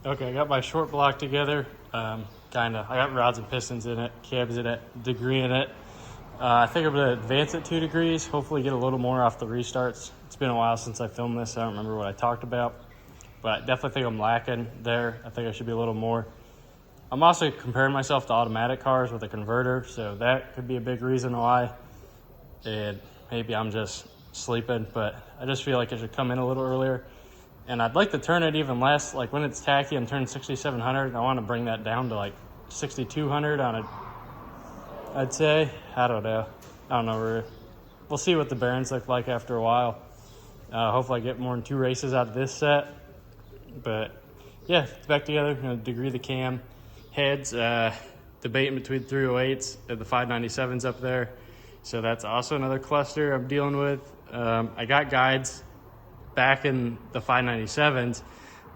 Okay, I got my short block together. I got rods and pistons in it, cabs in it, degree in it. I think I'm gonna advance it 2 degrees, hopefully get a little more off the restarts. It's been a while since I filmed this, so I don't remember what I talked about. But I definitely think I'm lacking there. I think I should be a little more. I'm also comparing myself to automatic cars with a converter, so that could be a big reason why. And maybe I'm just sleeping, but I just feel like it should come in a little earlier. And I'd like to turn it even less. Like when it's tacky and turning 6,700, I want to bring that down to like 6,200 on a, I'd say. I don't know. We'll see what the bearings look like after a while. Hopefully I get more than 2 races out of this set. But yeah, it's back together. I'm going to degree the cam. Heads, debating between 308s and the 597s up there. So that's also another cluster I'm dealing with. I got guides back in the 597s,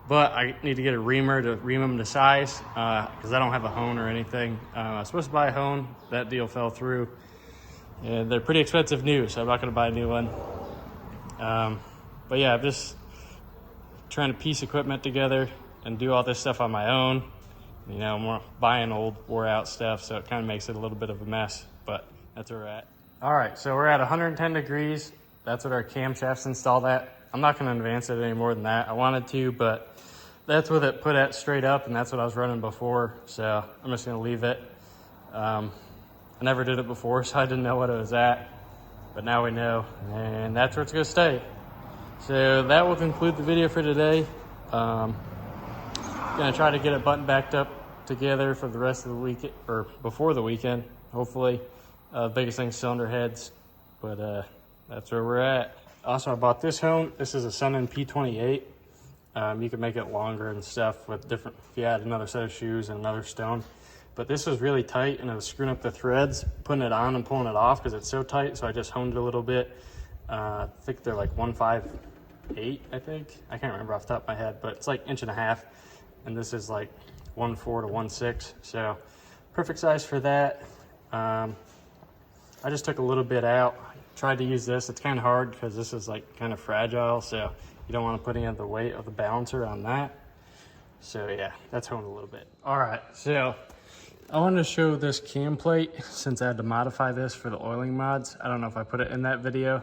but I need to get a reamer to ream them to size because I don't have a hone or anything. I was supposed to buy a hone. That deal fell through. And they're pretty expensive new, so I'm not going to buy a new one. But yeah, I'm just trying to piece equipment together and do all this stuff on my own. You know, I'm buying old, wore out stuff, so it kind of makes it a little bit of a mess, but that's where we're at. All right, so we're at 110 degrees. That's what our camshaft's installed at. I'm not gonna advance it any more than that. I wanted to, but that's with it put at straight up, and that's what I was running before, so I'm just gonna leave it. I never did it before, so I didn't know what it was at, but now we know, and that's where it's gonna stay. So that will conclude the video for today. Gonna try to get it buttoned backed up together for the rest of the week, or before the weekend, hopefully. Biggest thing, cylinder heads, but that's where we're at. Also, I bought this hone. This is a Sun P28. You can make it longer and stuff with different, if you add another set of shoes and another stone. But this was really tight and it was screwing up the threads, putting it on and pulling it off because it's so tight. So I just honed it a little bit. I think they're like 158, I think. I can't remember off the top of my head, but it's like 1.5 inches. And this is like 1.4 to 1.6. So perfect size for that. I just took a little bit out. Tried to use this. It's kind of hard because this is like kind of fragile. So you don't want to put any of the weight of the balancer on that. So yeah, that's honed a little bit. All right, so I wanted to show this cam plate since I had to modify this for the oiling mods. I don't know if I put it in that video,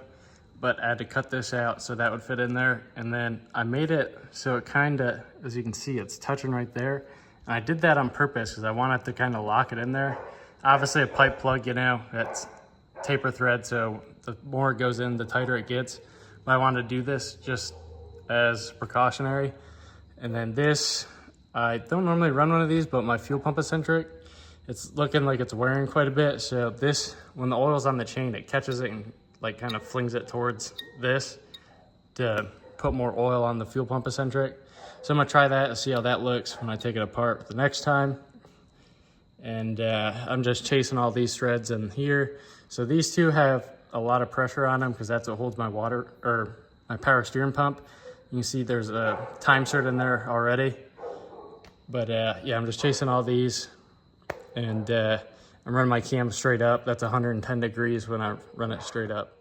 but I had to cut this out so that would fit in there. And then I made it so it kind of, as you can see, it's touching right there. And I did that on purpose because I wanted to kind of lock it in there. Obviously a pipe plug, you know, that's taper thread, so the more it goes in, the tighter it gets. But I wanted to do this just as precautionary. And then this, I don't normally run one of these, but my fuel pump eccentric, it's looking like it's wearing quite a bit. So this, when the oil's on the chain, it catches it and like kind of flings it towards this to put more oil on the fuel pump eccentric. So I'm gonna try that and see how that looks when I take it apart the next time. And I'm just chasing all these threads in here. So these two have a lot of pressure on them because that's what holds my water, or my power steering pump. You can see there's a time cert in there already. But yeah, I'm just chasing all these. And I'm running my cam straight up. That's 110 degrees when I run it straight up.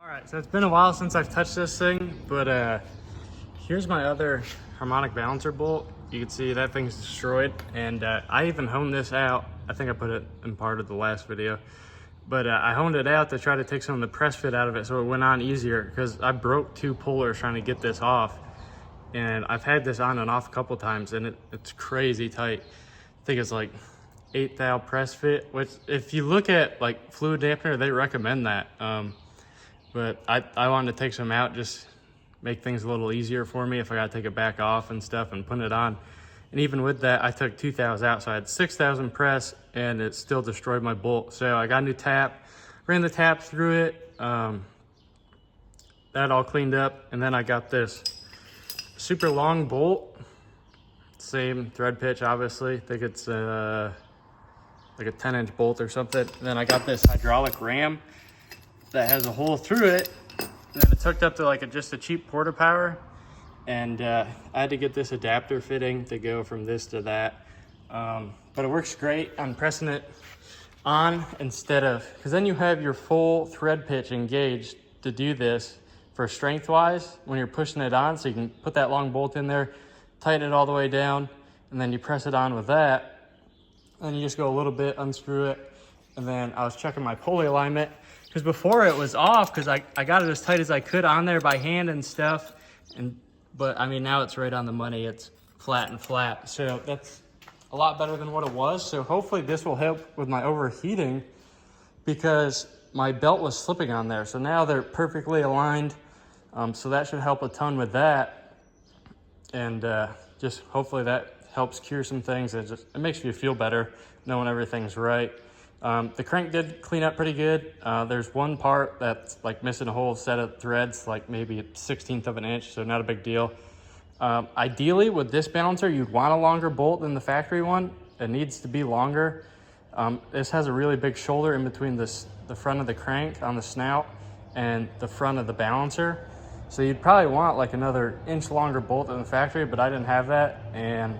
All right, so it's been a while since I've touched this thing, but here's my other harmonic balancer bolt. You can see that thing's destroyed, and I even honed this out. I think I put it in part of the last video, but I honed it out to try to take some of the press fit out of it so it went on easier, because I broke 2 pullers trying to get this off. And I've had this on and off a couple times, and it's crazy tight. I think it's like 8 thou press fit, which if you look at like fluid dampener, they recommend that. But I wanted to take some out, just make things a little easier for me if I gotta take it back off and stuff and put it on. And even with that, I took 2 thous out, so I had 6,000 press, and it still destroyed my bolt. So I got a new tap, ran the tap through it, that all cleaned up, and then I got this super long bolt, same thread pitch, obviously. I think it's like a 10-inch bolt or something. And then I got this hydraulic ram that has a hole through it, and then it's hooked up to like just a cheap porta power. And I had to get this adapter fitting to go from this to that, but it works great. I'm pressing it on instead of, because then you have your full thread pitch engaged to do this, for strength wise when you're pushing it on. So you can put that long bolt in there, tighten it all the way down, and then you press it on with that. And you just go a little bit, unscrew it. And then I was checking my pulley alignment because before it was off because I got it as tight as I could on there by hand and stuff. But I mean, now it's right on the money. It's flat and flat. So that's a lot better than what it was. So hopefully this will help with my overheating because my belt was slipping on there. So now they're perfectly aligned. So that should help a ton with that. And just hopefully that helps cure some things. It makes you feel better knowing everything's right. The crank did clean up pretty good. There's one part that's like missing a whole set of threads, like maybe a 1/16 of an inch, so not a big deal. Ideally with this balancer, you'd want a longer bolt than the factory one. It needs to be longer. This has a really big shoulder in between the front of the crank on the snout and the front of the balancer. So you'd probably want like another inch longer bolt than the factory, but I didn't have that. And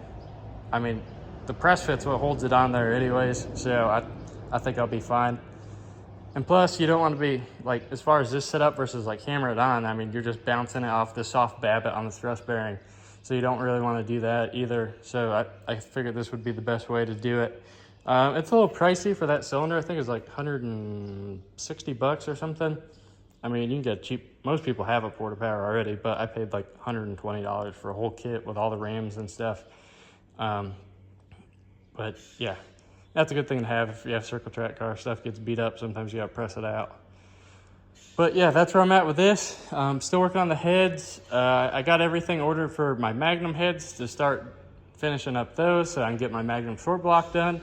I mean, the press fit's what holds it on there anyways. So I think I'll be fine. And plus you don't want to be like, as far as this setup versus like hammer it on, I mean, you're just bouncing it off the soft babbitt on the thrust bearing. So you don't really want to do that either. So I figured this would be the best way to do it. It's a little pricey for that cylinder. I think it's like 160 bucks or something. I mean, you can get cheap. Most people have a Porta Power already, but I paid like $120 for a whole kit with all the rams and stuff. But yeah, that's a good thing to have if you have circle track car. Stuff gets beat up, sometimes you gotta press it out. But yeah, that's where I'm at with this. Still working on the heads. I got everything ordered for my Magnum heads to start finishing up those so I can get my Magnum short block done.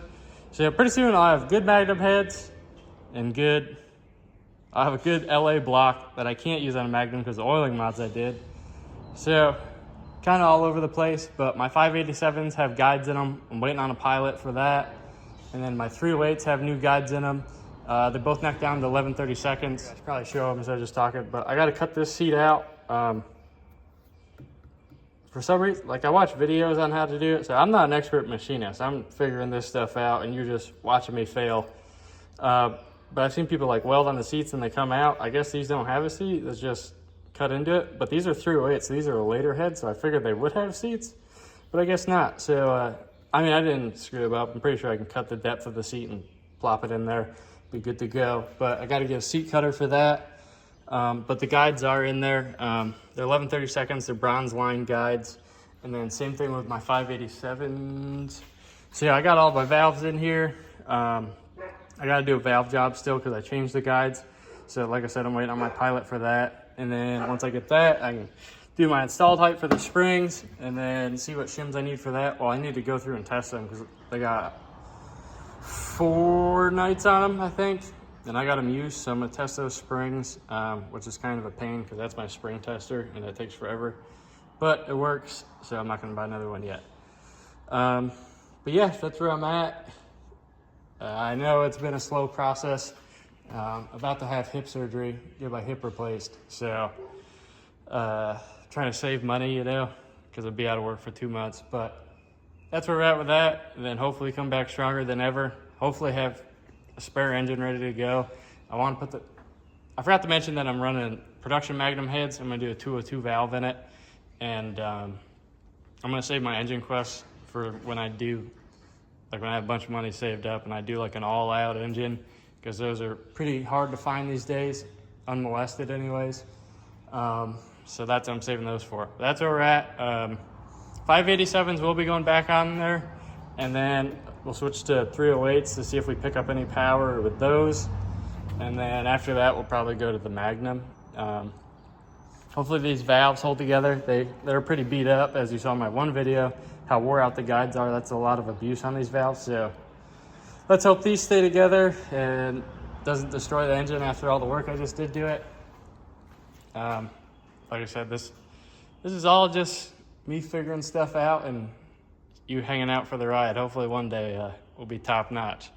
So yeah, pretty soon I'll have good Magnum heads and I'll have a good LA block that I can't use on a Magnum because the oiling mods I did. So kind of all over the place, but my 587s have guides in them. I'm waiting on a pilot for that. And then my 308s have new guides in them. They're both knocked down to 11/32. I should probably show them instead of just talking, but I got to cut this seat out. For some reason, like I watch videos on how to do it, so I'm not an expert machinist. I'm figuring this stuff out, and you're just watching me fail. But I've seen people like weld on the seats and they come out. I guess these don't have a seat. It's just cut into it. But these are 308s, so these are a later head, so I figured they would have seats, but I guess not. So, I mean, I didn't screw them up. I'm pretty sure I can cut the depth of the seat and plop it in there. Be good to go. But I got to get a seat cutter for that. But the guides are in there. They're 11/32. They're bronze line guides. And then same thing with my 587s. So yeah, I got all my valves in here. I got to do a valve job still because I changed the guides. So like I said, I'm waiting on my pilot for that. And then once I get that, I can do my installed height for the springs and then see what shims I need for that. Well, I need to go through and test them because they got 4 nights on them, I think. And I got them used, so I'm going to test those springs, which is kind of a pain because that's my spring tester and it takes forever. But it works, so I'm not going to buy another one yet. But yeah, that's where I'm at. I know it's been a slow process. About to have hip surgery, get my hip replaced. So trying to save money, you know, because I'll be out of work for 2 months. But that's where we're at with that. And then hopefully come back stronger than ever. Hopefully have a spare engine ready to go. I forgot to mention that I'm running production Magnum heads. I'm going to do a 202 valve in it. And I'm going to save my engine quests for when I do, like when I have a bunch of money saved up and I do like an all-out engine, because those are pretty hard to find these days, unmolested anyways. So that's what I'm saving those for. But that's where we're at. 587s will be going back on there, and then we'll switch to 308s to see if we pick up any power with those. And then after that, we'll probably go to the Magnum. Hopefully these valves hold together. They're pretty beat up, as you saw in my one video, how wore out the guides are. That's a lot of abuse on these valves. So let's hope these stay together and doesn't destroy the engine after all the work I just did to it. Like I said, this is all just me figuring stuff out and you hanging out for the ride. Hopefully one day we'll be top notch.